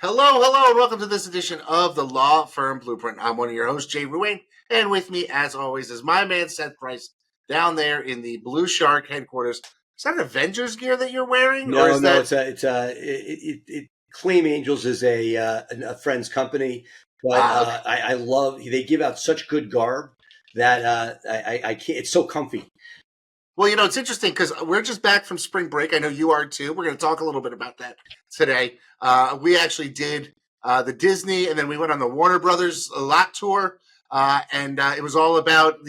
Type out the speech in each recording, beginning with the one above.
Hello, hello, and welcome to this edition of the Law Firm Blueprint. I'm one of your hosts, Jay Ruane, and with me, as always, is my man, Seth Price, down there in the Blue Shark headquarters. Is that Avengers gear that you're wearing, or No, is no, that? Claim Angels is a friend's company, but Okay. I love they give out such good garb that I can't. It's so comfy. Well, it's interesting because we're just back from spring break. I know you are too. We're going to talk a little bit about that today. We actually did the Disney, and then we went on the Warner Brothers lot tour, and it was all about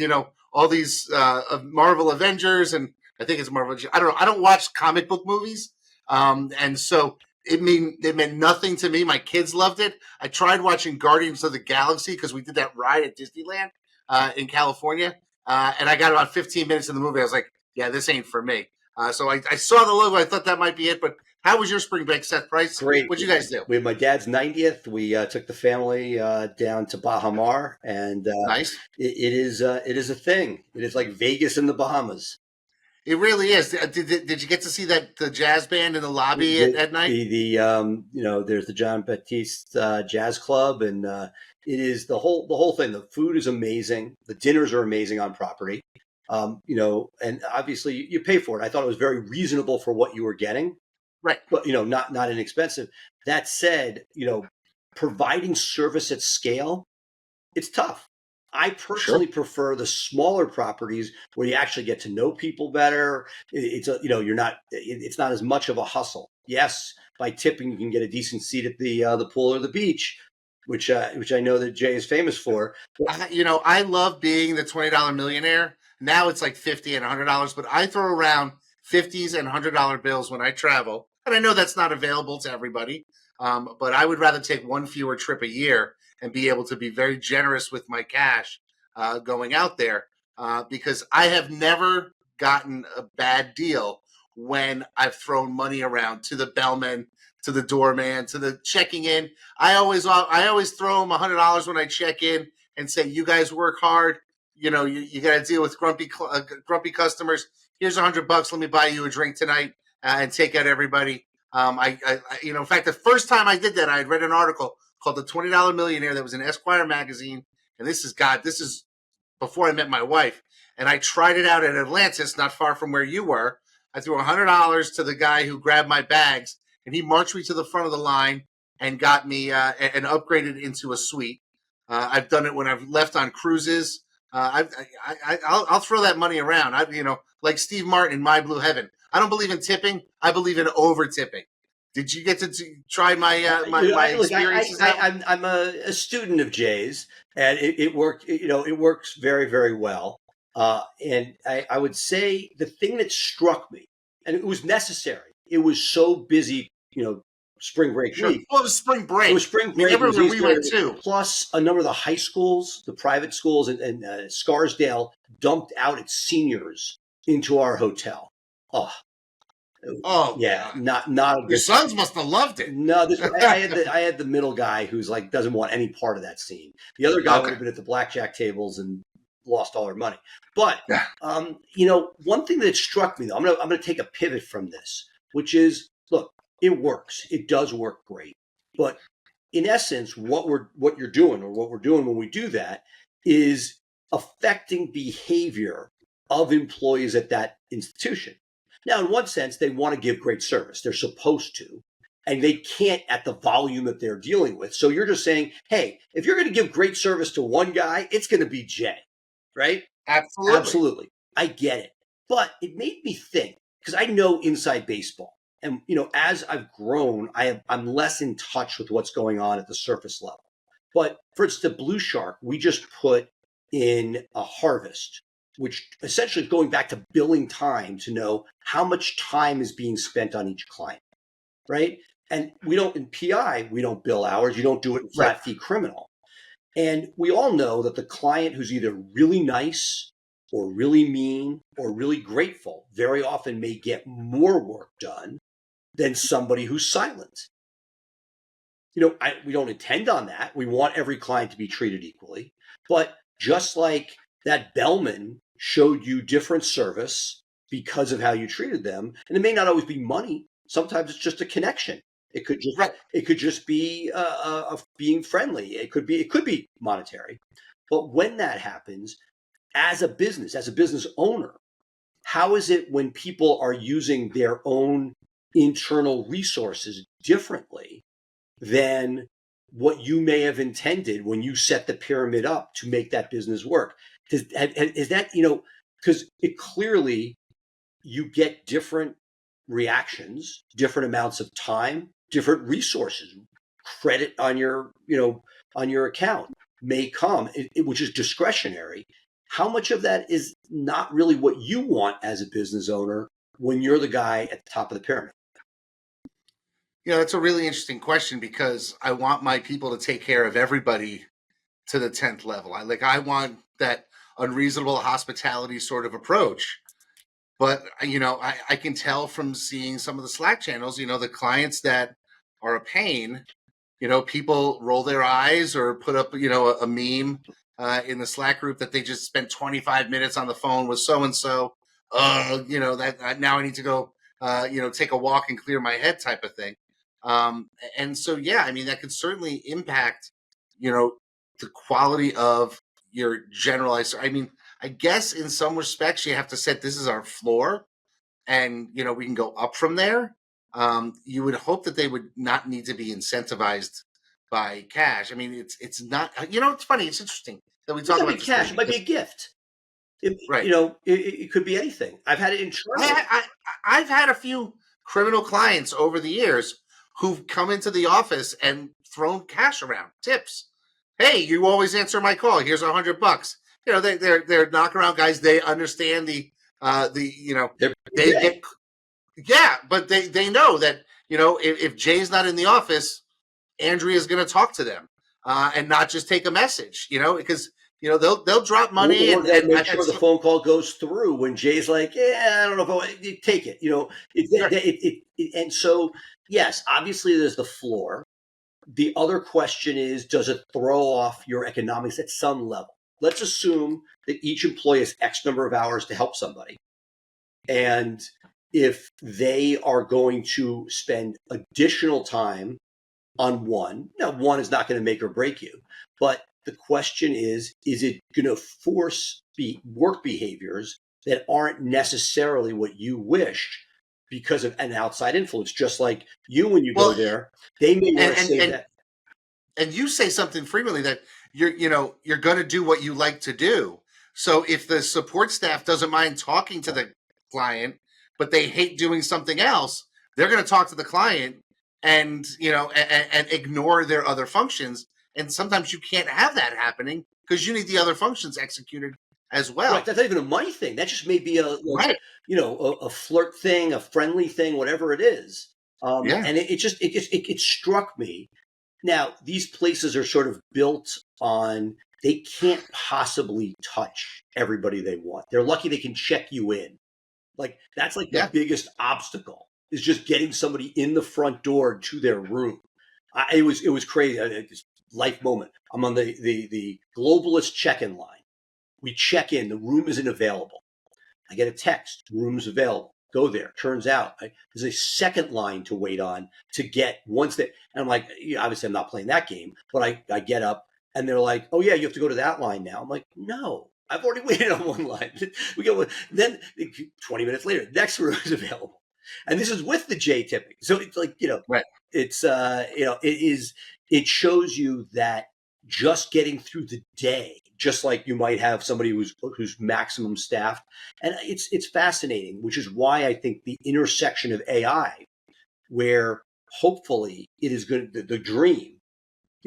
all these Marvel Avengers, and I think it's Marvel. I don't know. I don't watch comic book movies, and so it meant nothing to me. My kids loved it. I tried watching Guardians of the Galaxy because we did that ride at Disneyland in California. And I got about 15 minutes in the movie. I was like, yeah, this ain't for me. So I saw the logo. I thought that might be it. But how was your spring break, Seth Price? Great. What'd you guys do? We had my dad's 90th. We took the family down to Baja Mar, and Nice. it is a thing. It is like Vegas in the Bahamas. It really is. Did you get to see the jazz band in the lobby at night? There's the John Baptiste Jazz Club, and it is the whole thing. The food is amazing. The dinners are amazing on property. And obviously you pay for it. I thought it was very reasonable for what you were getting, Right. but not inexpensive. That said, providing service at scale, it's tough. I personally prefer the smaller properties where you actually get to know people better. It's not as much of a hustle. Yes, by tipping you can get a decent seat at the pool or the beach, which I know that Jay is famous for. I love being the $20 millionaire. Now it's like $50 and $100, but I throw around $50s and $100 bills when I travel, and I know that's not available to everybody. But I would rather take one fewer trip a year and be able to be very generous with my cash going out there because I have never gotten a bad deal when I've thrown money around to the bellman, to the doorman, to the checking in. I always throw them $100 when I check in and say, "You guys work hard. You got to deal with grumpy customers. Here's $100. Let me buy you a drink tonight and take out everybody." In fact, the first time I did that, I had read an article called "The $20 Millionaire" that was in Esquire magazine, and this is before I met my wife, and I tried it out at Atlantis, not far from where you were. I threw $100 to the guy who grabbed my bags, and he marched me to the front of the line and got me and upgraded into a suite. I've done it when I've left on cruises. I'll throw that money around. Like Steve Martin in My Blue Heaven. I don't believe in tipping. I believe in over tipping. Did you get to try my experiences? I'm a student of Jay's, and it worked. It works very, very well. And I would say the thing that struck me, and it was necessary. It was so busy, spring break week. Well, it was spring break. It was spring break. Everywhere we went to. Plus, a number of the high schools, the private schools, and Scarsdale dumped out its seniors into our hotel. Oh yeah, God. not a Your good. sons must have loved it. No, I had the middle guy who's like doesn't want any part of that scene. The other guy would have been at the blackjack tables and lost all their money. But one thing that struck me though, I'm gonna take a pivot from this, which is look, it works. It does work great. But in essence, what you're doing or what we're doing when we do that is affecting behavior of employees at that institution. Now, in one sense, they want to give great service. They're supposed to, and they can't at the volume that they're dealing with. So you're just saying, hey, if you're going to give great service to one guy, it's going to be Jay, right? Absolutely. Absolutely. I get it. But it made me think, because I know inside baseball. And, as I've grown, I'm less in touch with what's going on at the surface level. But for instance, the Blue Shark, we just put in a harvest, which essentially is going back to billing time to know how much time is being spent on each client, right? And in PI, we don't bill hours. You don't do it in flat fee criminal. And we all know that the client who's either really nice or really mean or really grateful very often may get more work done than somebody who's silent. We don't intend on that. We want every client to be treated equally. But just like that bellman showed you different service because of how you treated them, and it may not always be money. Sometimes it's just a connection. It could just Right. it could just be being friendly. It could be monetary. But when that happens, as a business owner, how is it when people are using their own internal resources differently than what you may have intended when you set the pyramid up to make that business work? Is that, because it clearly you get different reactions, different amounts of time, different resources, credit on your account may come, which is discretionary. How much of that is not really what you want as a business owner when you're the guy at the top of the pyramid? That's a really interesting question because I want my people to take care of everybody to the 10th level. I want that unreasonable hospitality sort of approach. But I can tell from seeing some of the Slack channels, the clients that are a pain, people roll their eyes or put up, a meme in the Slack group that they just spent 25 minutes on the phone with so and so. That now I need to go, take a walk and clear my head type of thing. And so, yeah, I mean, that could certainly impact, the quality of your generalized. I mean, I guess in some respects you have to set this is our floor, and we can go up from there. You would hope that they would not need to be incentivized by cash. I mean, it's not. It's funny. It's interesting that we It talk doesn't about be this thing cash. It might be because a gift. right. It could be anything. I've had it internally. I've had a few criminal clients over the years who've come into the office and thrown cash around, tips. Hey, you always answer my call. Here's $100. They're knockaround guys. They understand They're they big. get yeah, but they know that if Jay's not in the office, Andrea's going to talk to them and not just take a message. Because they'll drop money Or and they'll make I've had sure the phone call goes through when Jay's like, "Yeah, I don't know if I want you take it." And so, yes, obviously there's the floor. The other question is, does it throw off your economics at some level? Let's assume that each employee has X number of hours to help somebody. And if they are going to spend additional time on one, now one is not going to make or break you. But the question is it going to force work behaviors that aren't necessarily what you wished because of an outside influence? Just like you, when you go well, there, they may want to and say and that. and you say something frequently that you're going to do what you like to do. So if the support staff doesn't mind talking to the client, but they hate doing something else, they're going to talk to the client and and ignore their other functions. And sometimes you can't have that happening because you need the other functions executed as Right, well. that's not even a money thing. That just may be Right. a flirt thing, a friendly thing, whatever it is. Yeah. And it struck me. Now, these places are sort of built on, they can't possibly touch everybody they want. They're lucky they can check you in. Like, that's like the Yeah. biggest obstacle, is just getting somebody in the front door to their room. It was crazy. It's life moment. I'm on the globalist check-in line. We check in, the room isn't available. I get a text, room's available. Go there. Turns out there's a second line to wait on to get once that. And I'm like, obviously I'm not playing that game, but I get up and they're like, oh yeah, you have to go to that line now. I'm like, no, I've already waited on one line. We go, then 20 minutes later, next room is available. And this is with the J tipping. So it's like, Right. it's, it shows you that just getting through the day, just like you might have somebody who's maximum staffed. And it's fascinating, which is why I think the intersection of AI, where hopefully it is good, the dream.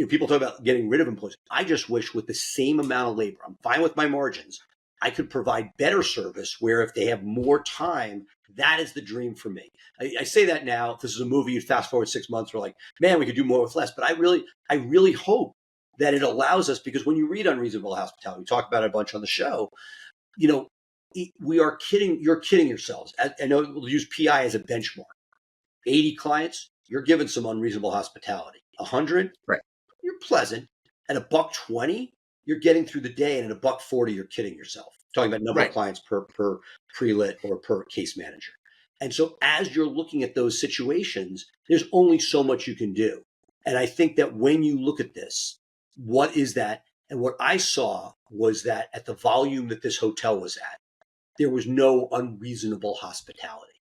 People talk about getting rid of employees. I just wish with the same amount of labor, I'm fine with my margins, I could provide better service where if they have more time, that is the dream for me. I say that now. If this is a movie, you'd fast forward 6 months, we're like, man, we could do more with less. But I really hope that it allows us, because when you read Unreasonable Hospitality, we talk about it a bunch on the show, we are kidding. You're kidding yourselves. I know we'll use PI as a benchmark. 80 clients, you're giving some unreasonable hospitality. 100, Right. you're pleasant. At $120, you're getting through the day, and at $140, you're kidding yourself. Talking about number of Right. clients per pre-lit or per case manager. And so as you're looking at those situations, there's only so much you can do. And I think that when you look at this, what is that? And what I saw was that at the volume that this hotel was at, there was no unreasonable hospitality.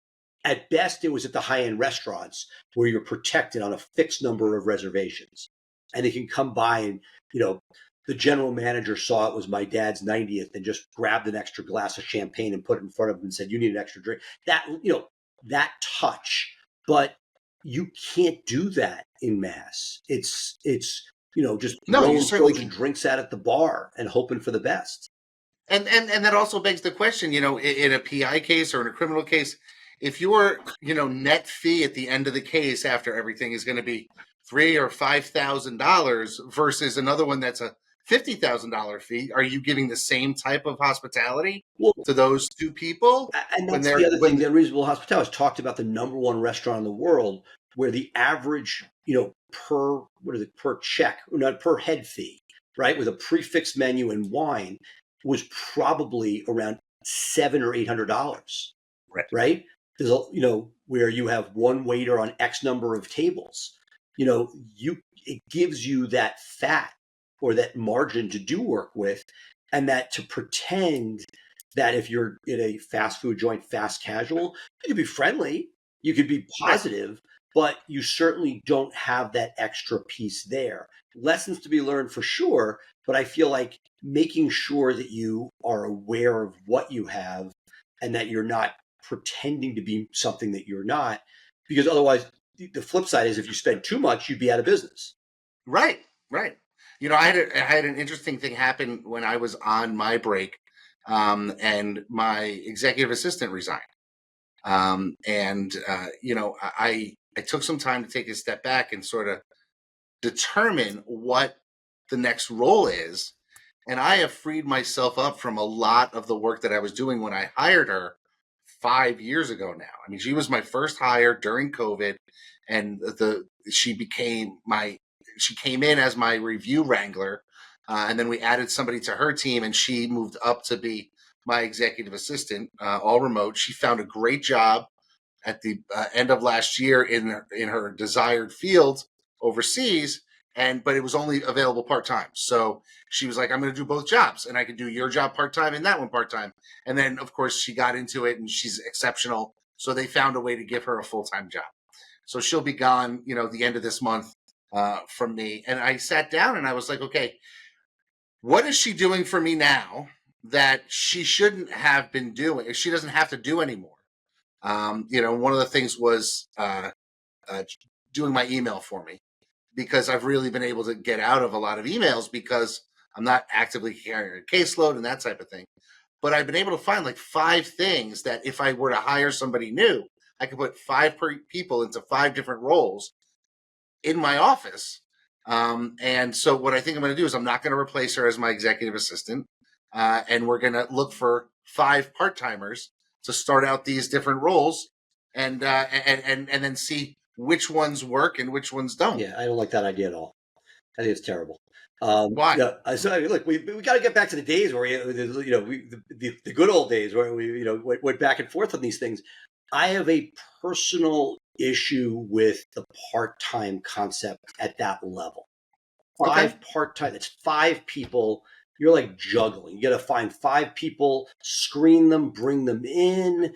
At best, it was at the high-end restaurants where you're protected on a fixed number of reservations. And they can come by and, the general manager saw it was my dad's 90th and just grabbed an extra glass of champagne and put it in front of him and said, "You need an extra drink." That touch. But you can't do that in mass. It's just throwing drinks out at the bar and hoping for the best. And that also begs the question, in a PI case or in a criminal case, if your net fee at the end of the case after everything is going to be $3,000 or $5,000 versus another one that's a $50,000 fee, are you giving the same type of hospitality to those two people? And that's the other thing. The unreasonable hospitality has talked about the number one restaurant in the world where the average, per check, not per head fee, right, with a prefix menu and wine was probably around $700 or $800, right? There's where you have one waiter on X number of tables. It gives you that fat or that margin to do work with, and that to pretend that if you're in a fast food joint, fast casual, you could be friendly, you could be positive, but you certainly don't have that extra piece there. Lessons to be learned for sure, but I feel like making sure that you are aware of what you have and that you're not pretending to be something that you're not, because otherwise the flip side is if you spend too much, you'd be out of business. Right. I had an interesting thing happen when I was on my break, and my executive assistant resigned. I took some time to take a step back and sort of determine what the next role is. And I have freed myself up from a lot of the work that I was doing when I hired her 5 years ago now. I mean, she was my first hire during COVID, and she came in as my review wrangler. And then we added somebody to her team, and she moved up to be my executive assistant, all remote. She found a great job at the end of last year in her desired field overseas, but it was only available part-time. So she was like, "I'm going to do both jobs, and I can do your job part-time and that one part-time." And then, of course, she got into it, and she's exceptional. So they found a way to give her a full-time job. So she'll be gone, the end of this month from me. And I sat down and I was like, okay, what is she doing for me now that she shouldn't have been doing? She doesn't have to do anymore. One of the things was doing my email for me, because I've really been able to get out of a lot of emails because I'm not actively carrying a caseload and that type of thing. But I've been able to find like 5 things that if I were to hire somebody new, I could put 5 people into 5 different roles in my office. And so what I think I'm going to do is I'm not going to replace her as my executive assistant. And we're going to look for 5 part-timers to start out these different roles, and then see which ones work and which ones don't. Yeah, I don't like that idea at all. I think it's terrible. Why? Yeah, so look, we got to get back to the days where the good old days where we went back and forth on these things. I have a personal issue with the part-time concept at that level. 5 part-time, that's 5 people. You're like juggling. You got to find 5 people, screen them, bring them in,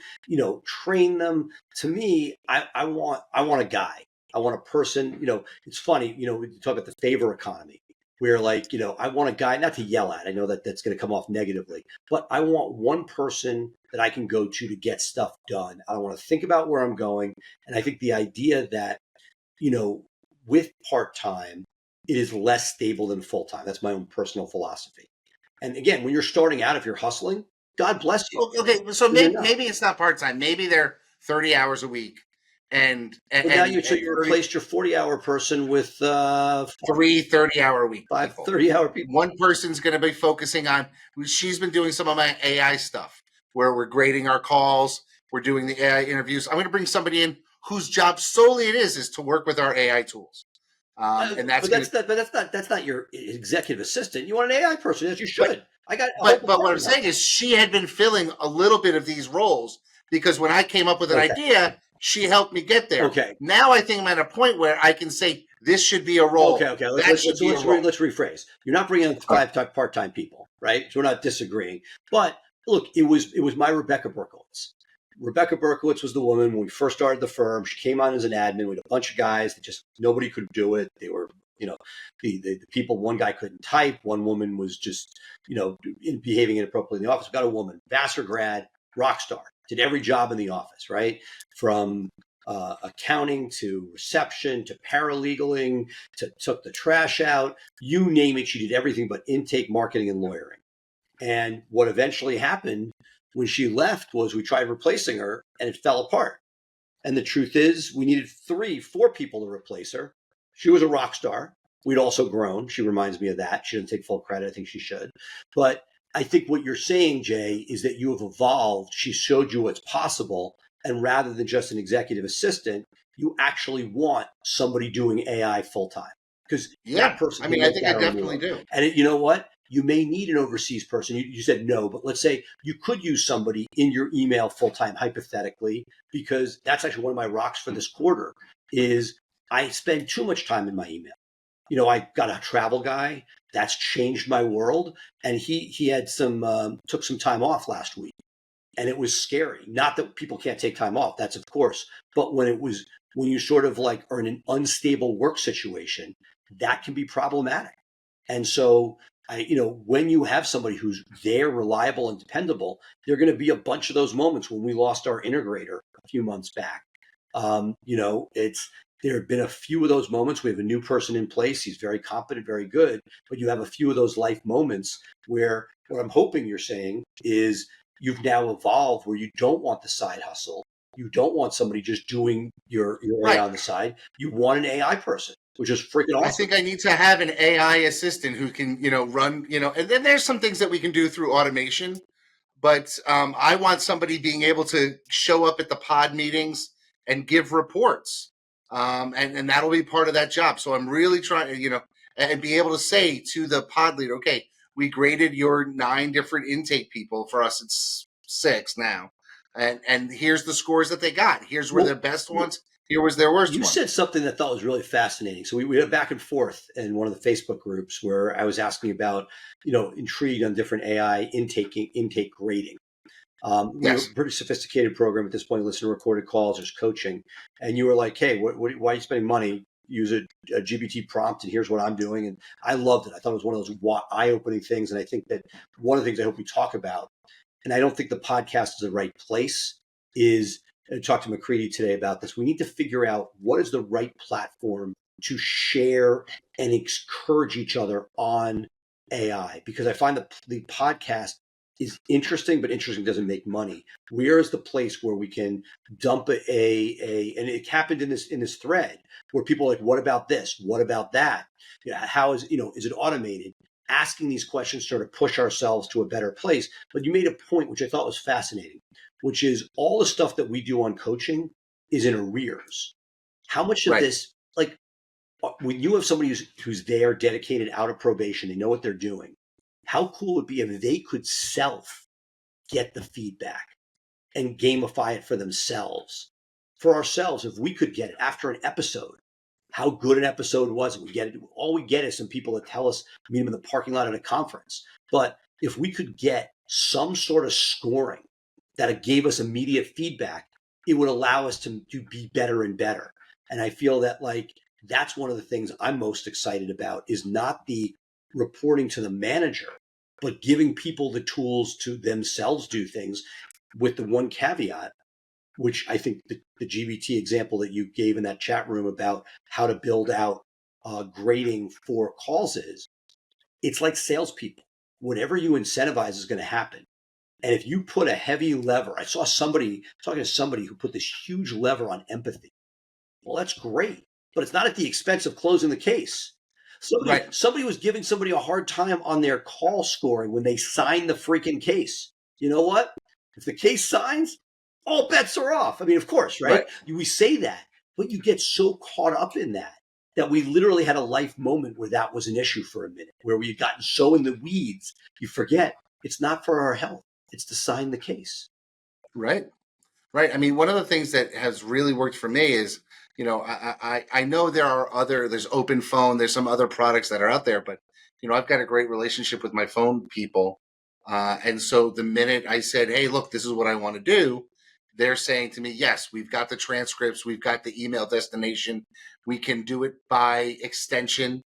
train them. To me, I want a guy. I want a person. It's funny. We talk about the favor economy, where I want a guy, not to yell at. I know that that's going to come off negatively, but I want one person that I can go to get stuff done. I don't want to think about where I'm going. And I think the idea that, with part-time, it is less stable than full-time. That's my own personal philosophy. And again, when you're starting out, if you're hustling, God bless you. Okay, so maybe it's not part-time. Maybe they're 30 hours a week. And now you replaced your 40-hour person with 3 30-hour week 5 30-hour people. One person's going to be focusing on, she's been doing some of my AI stuff where we're grading our calls, we're doing the AI interviews. I'm going to bring somebody in whose job solely it is to work with our AI tools. And that's not your executive assistant. You want an AI person, as you should. But what I'm saying is she had been filling a little bit of these roles because when I came up with an idea, she helped me get there. Okay. Now I think I'm at a point where I can say this should be a role. Okay. Let's rephrase. You're not bringing in 5 part-time people, right? So we're not disagreeing. But look, it was my Rebecca Berkowitz. Rebecca Berkowitz was the woman when we first started the firm. She came on as an admin with a bunch of guys that just nobody could do it. They were, the people. One guy couldn't type. One woman was just, behaving inappropriately in the office. We got a woman, Vassar grad, rock star, did every job in the office, right? From accounting to reception to paralegaling to took the trash out, you name it. She did everything but intake, marketing, and lawyering. And what eventually happened when she left was we tried replacing her and it fell apart. And the truth is we needed 3-4 people to replace her. She was a rock star. We'd also grown. She reminds me of that. She doesn't take full credit. I think she should. But I think what you're saying, Jay, is that you have evolved. She showed you what's possible. And rather than just an executive assistant, you actually want somebody doing AI full time. Because that person, I think I definitely do. And you know what? You may need an overseas person. You said no, but let's say you could use somebody in your email full time, hypothetically, because that's actually one of my rocks for this quarter. Is I spend too much time in my email. I got a travel guy that's changed my world, and he had took some time off last week, and it was scary. Not that people can't take time off, that's of course, but when you sort of like are in an unstable work situation, that can be problematic. And so when you have somebody who's there, reliable and dependable, there are going to be a bunch of those moments. When we lost our integrator a few months back, there have been a few of those moments. We have a new person in place. He's very competent, very good, but you have a few of those life moments where what I'm hoping you're saying is you've now evolved where you don't want the side hustle. You don't want somebody just doing your AI on the side. You want an AI person, which is freaking awesome. I think I need to have an AI assistant who can, run, and then there's some things that we can do through automation, but I want somebody being able to show up at the pod meetings and give reports. And that'll be part of that job. So I'm really trying to, and be able to say to the pod leader, okay, we graded your 9 different intake people. For us, it's 6 now. And here's the scores that they got. Here's where their best ones. Here was their worst one. You said something that I thought was really fascinating. So we had back and forth in one of the Facebook groups where I was asking about, intrigue on different AI intake grading. We have a pretty sophisticated program at this point. Listen to recorded calls, there's coaching. And you were like, hey, why are you spending money? Use a GBT prompt, and here's what I'm doing. And I loved it. I thought it was one of those eye-opening things. And I think that one of the things I hope we talk about, and I don't think the podcast is the right place, is I talked to McCready today about this. We need to figure out what is the right platform to share and encourage each other on AI, because I find that the podcast is interesting, but interesting doesn't make money. Where is the place where we can dump and it happened in this thread where people are like, what about this? What about that? How is it automated? Asking these questions to sort of push ourselves to a better place. But you made a point, which I thought was fascinating, which is all the stuff that we do on coaching is in arrears. How much of this, like when you have somebody who's there, dedicated, out of probation, they know what they're doing, how cool would it be if they could get the feedback and gamify it for themselves? For ourselves, if we could get it after an episode, how good an episode was, we get it. All we get is some people that tell us, meet them in the parking lot at a conference. But if we could get some sort of scoring that gave us immediate feedback, it would allow us to be better and better. And I feel that that's one of the things I'm most excited about, is not the reporting to the manager, but giving people the tools to themselves do things, with the one caveat, which I think the GBT example that you gave in that chat room about how to build out grading for calls is, it's like salespeople. Whatever you incentivize is going to happen. And if you put a heavy lever, I saw talking to somebody who put this huge lever on empathy. Well, that's great, but it's not at the expense of closing the case. Somebody was giving somebody a hard time on their call scoring when they signed the freaking case. You know what? If the case signs, all bets are off. I mean, of course, right? We say that, but you get so caught up in that we literally had a life moment where that was an issue for a minute, where we had gotten so in the weeds, you forget it's not for our health. It's to sign the case. Right. Right. I mean, one of the things that has really worked for me is, I know there's Open Phone, there's some other products that are out there, but I've got a great relationship with my phone people, and so the minute I said, "Hey, look, this is what I want to do," they're saying to me, "Yes, we've got the transcripts, we've got the email destination, we can do it by extension."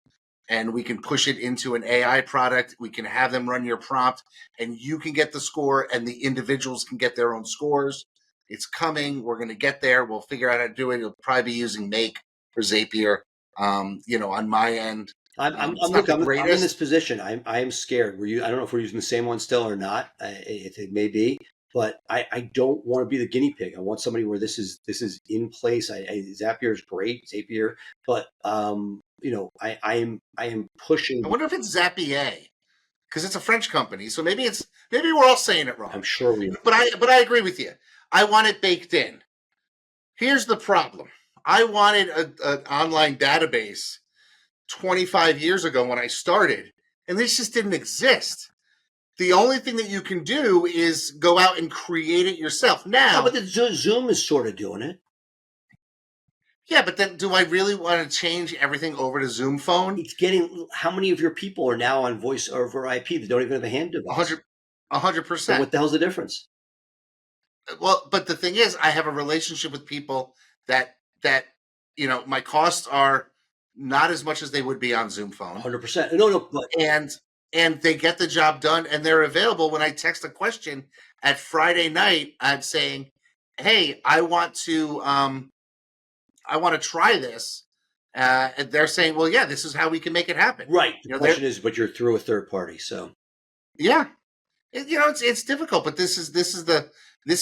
And we can push it into an AI product. We can have them run your prompt, and you can get the score, and the individuals can get their own scores. It's coming. We're going to get there. We'll figure out how to do it. You'll probably be using Make or Zapier, on my end. It's not Look, the I'm in this greatest. position. I am scared. I don't know if we're using the same one still or not. It may be, but I don't want to be the guinea pig. I want somebody where this is in place. Zapier is great, Zapier, but I am pushing. I wonder if it's Zapier because it's a French company. So maybe we're all saying it wrong. I'm sure we. But I agree with you. I want it baked in. Here's the problem. I wanted an online database 25 years ago when I started, and this just didn't exist. The only thing that you can do is go out and create it yourself. Now, but the Zoom is sort of doing it. Yeah, but then do I really want to change everything over to Zoom phone? It's getting. How many of your people are now on voice over IP? They don't even have a hand device. 100%. So what the hell's the difference? Well, but the thing is, I have a relationship with people that my costs are not as much as they would be on Zoom phone. 100%. No, but and they get the job done, and they're available when I text a question at Friday night. I'm saying, "Hey, I want to try this." And they're saying, "Well, yeah, this is how we can make it happen." Right. The question is, but you're through a third party, so yeah, it's difficult, but this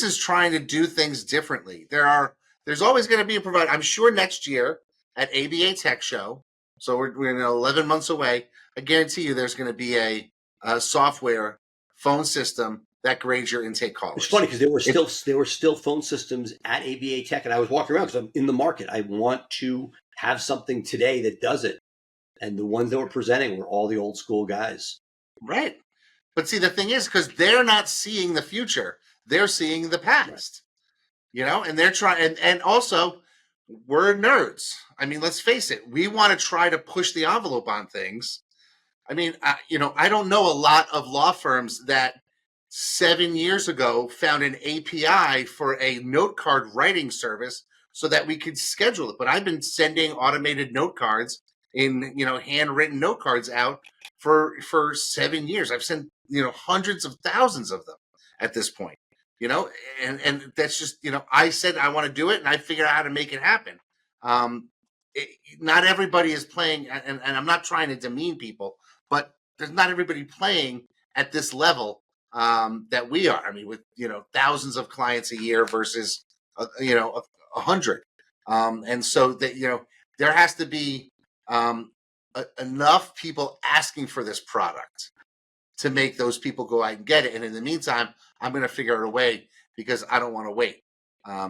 is trying to do things differently. There's always going to be a provider. I'm sure next year at ABA Tech Show, so we're 11 months away. I guarantee you, there's going to be a software phone system that grades your intake callers. It's funny because there were still phone systems at ABA Tech, and I was walking around because I'm in the market. I want to have something today that does it, and the ones that were presenting were all the old school guys. Right. But see, the thing is, because they're not seeing the future, they're seeing the past. Right. And they're trying, and also we're nerds. I mean, let's face it, we want to try to push the envelope on things. I mean, I don't know a lot of law firms that 7 years ago found an API for a note card writing service so that we could schedule it. But I've been sending automated note cards in, handwritten note cards out for 7 years. I've sent, hundreds of thousands of them at this point, and that's just, I said I want to do it, and I figured out how to make it happen. Not everybody is playing, and I'm not trying to demean people, but there's not everybody playing at this level that we are. I mean, with thousands of clients a year versus 100, and so that there has to be enough people asking for this product to make those people go out and get it. And in the meantime, I'm going to figure out a way because I don't want to wait.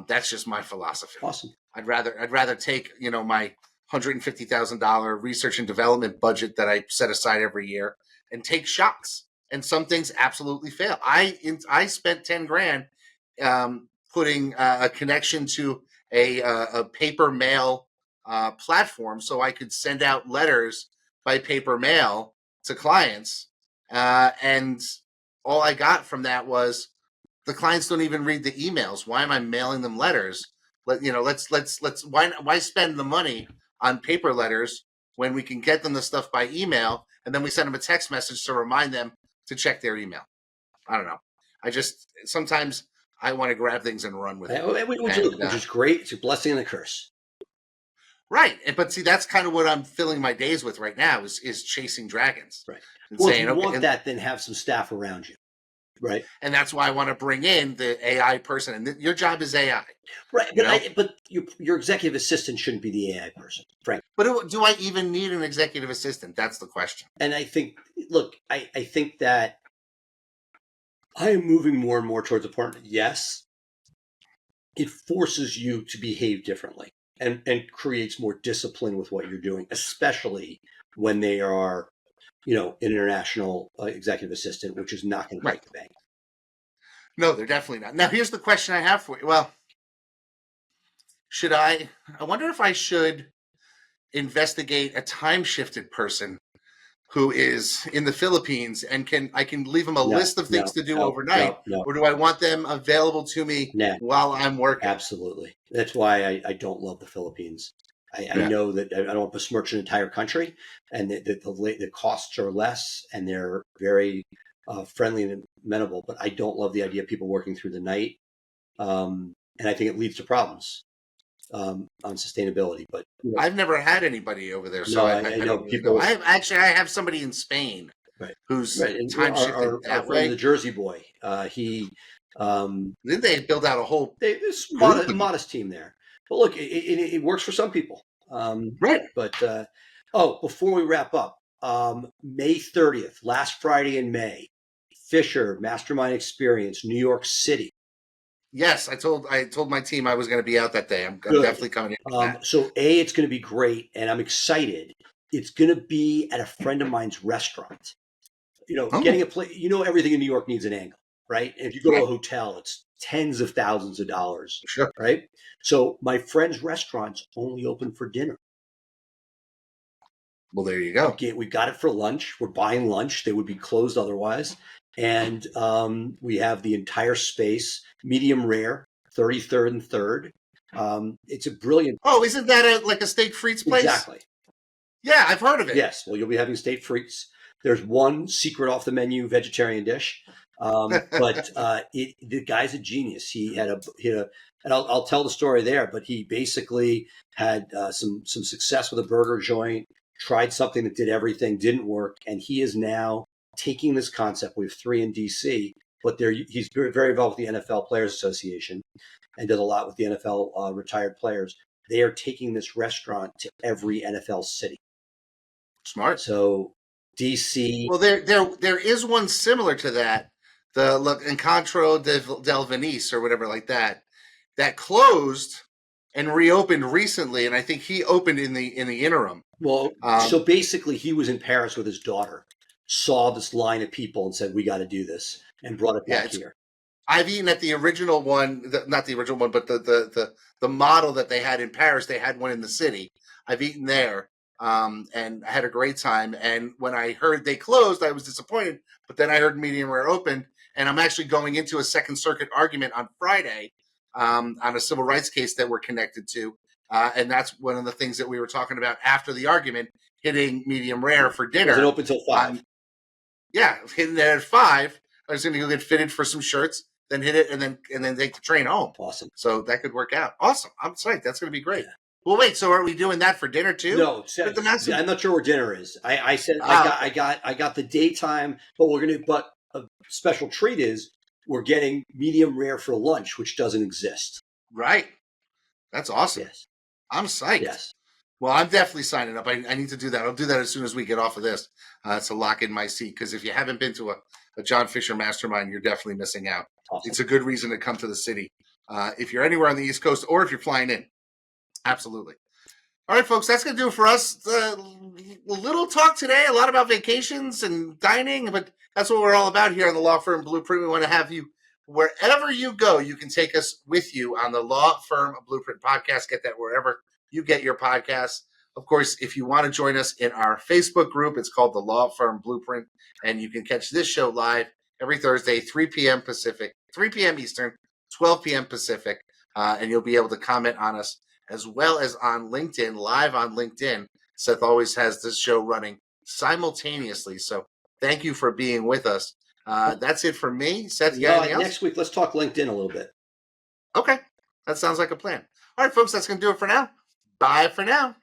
That's just my philosophy. Awesome. I'd rather take my $150,000 research and development budget that I set aside every year and take shots. And some things absolutely fail. I spent 10 grand putting a connection to a paper mail platform so I could send out letters by paper mail to clients. And all I got from that was the clients don't even read the emails. Why am I mailing them letters? Why spend the money on paper letters when we can get them the stuff by email, and then we send them a text message to remind them to check their email. I don't know. Sometimes I want to grab things and run with it. Which is great. It's a blessing and a curse. Right. But see, that's kind of what I'm filling my days with right now is chasing dragons. Right. Well, if you want that, then have some staff around you. Right. And that's why I want to bring in the AI person. And your job is AI. Right. But your executive assistant shouldn't be the AI person, frankly. But do I even need an executive assistant? That's the question. And I think, I think that I am moving more and more towards a point. Yes, it forces you to behave differently and creates more discipline with what you're doing, especially when they are an international executive assistant, which is not going to break the bank. No, they're definitely not. Now, here's the question I have for you. Well, I wonder if I should investigate a time shifted person who is in the Philippines, and I can leave them a No, list of things no, to do no, overnight, no, no, or do I want them available to me no. while I'm working? Absolutely. That's why I don't love the Philippines. I Yeah. know that I don't want to besmirch an entire country, and that the costs are less, and they're very friendly and amenable. But I don't love the idea of people working through the night, and I think it leads to problems on sustainability. But I've never had anybody over there, so no, I I know don't really know. people. I have somebody in Spain Right, who's right. And time shifted our that friend, the way. Jersey boy, he Then they build out a whole this group of modest team there. But look, it works for some people. right. But before we wrap up, May 30th, last Friday in May, Fisher Mastermind Experience, New York City. Yes, I told my team I was going to be out that day. I'm Good. definitely coming in for that. So it's going to be great, and I'm excited. It's going to be at a friend of mine's restaurant. Getting a place. Everything in New York needs an angle, right? And if you go to a hotel, it's tens of thousands of dollars, Sure. right? So my friend's restaurant's only open for dinner. Well, there you go. We got it for lunch. We're buying lunch. They would be closed otherwise. And we have the entire space, medium rare, 33rd and 3rd. It's a brilliant. Oh, isn't that like a steak frites place? Exactly. Yeah, I've heard of it. Yes. Well, you'll be having steak frites. There's one secret off the menu vegetarian dish. But the guy's a genius. He had and I'll tell the story there, but he basically had some success with a burger joint, tried something that did everything, didn't work, and he is now taking this concept. We have 3 in DC, but he's very, very involved with the NFL Players Association and does a lot with the NFL retired players. They are taking this restaurant to every NFL city. Smart. So DC. Well, there is one similar to that, the Encontro del Venice or whatever like that closed and reopened recently, and I think he opened in the interim. Well, so basically, he was in Paris with his daughter, saw this line of people, and said, "We got to do this," and brought it back here. I've eaten at the original one, not the original one, but the model that they had in Paris. They had one in the city. I've eaten there, and I had a great time. And when I heard they closed, I was disappointed. But then I heard medium rare opened, and I'm actually going into a Second Circuit argument on Friday on a civil rights case that we're connected to. And that's one of the things that we were talking about after the argument, hitting medium rare for dinner. Doesn't open until 5. Yeah, hitting there at 5. I was going to go get fitted for some shirts, then hit it, and then take the train home. Awesome. So that could work out. Awesome. I'm psyched. That's going to be great. Yeah. Well, wait. So are we doing that for dinner too? No, I'm not sure where dinner is. I said I got the daytime, but we're going to. But a special treat is we're getting medium rare for lunch, which doesn't exist. Right. That's awesome. Yes. I'm psyched. Yes. Well, I'm definitely signing up. I need to do that. I'll do that as soon as we get off of this to lock in my seat. Because if you haven't been to a John Fisher mastermind, you're definitely missing out. Awesome. It's a good reason to come to the city. If you're anywhere on the East Coast or if you're flying in. Absolutely. All right, folks, that's going to do it for us. A little talk today, a lot about vacations and dining, but that's what we're all about here on the Law Firm Blueprint. We want to have you wherever you go. You can take us with you on the Law Firm Blueprint podcast. Get that wherever you get your podcasts. Of course, if you want to join us in our Facebook group, it's called the Law Firm Blueprint, and you can catch this show live every Thursday, 3 p.m. Pacific, 3 p.m. Eastern, 12 p.m. Pacific, and you'll be able to comment on us as well as on LinkedIn, live on LinkedIn. Seth always has this show running simultaneously. So thank you for being with us. That's it for me. Seth, you got anything else? Next week, let's talk LinkedIn a little bit. Okay. That sounds like a plan. All right, folks, that's going to do it for now. Bye for now.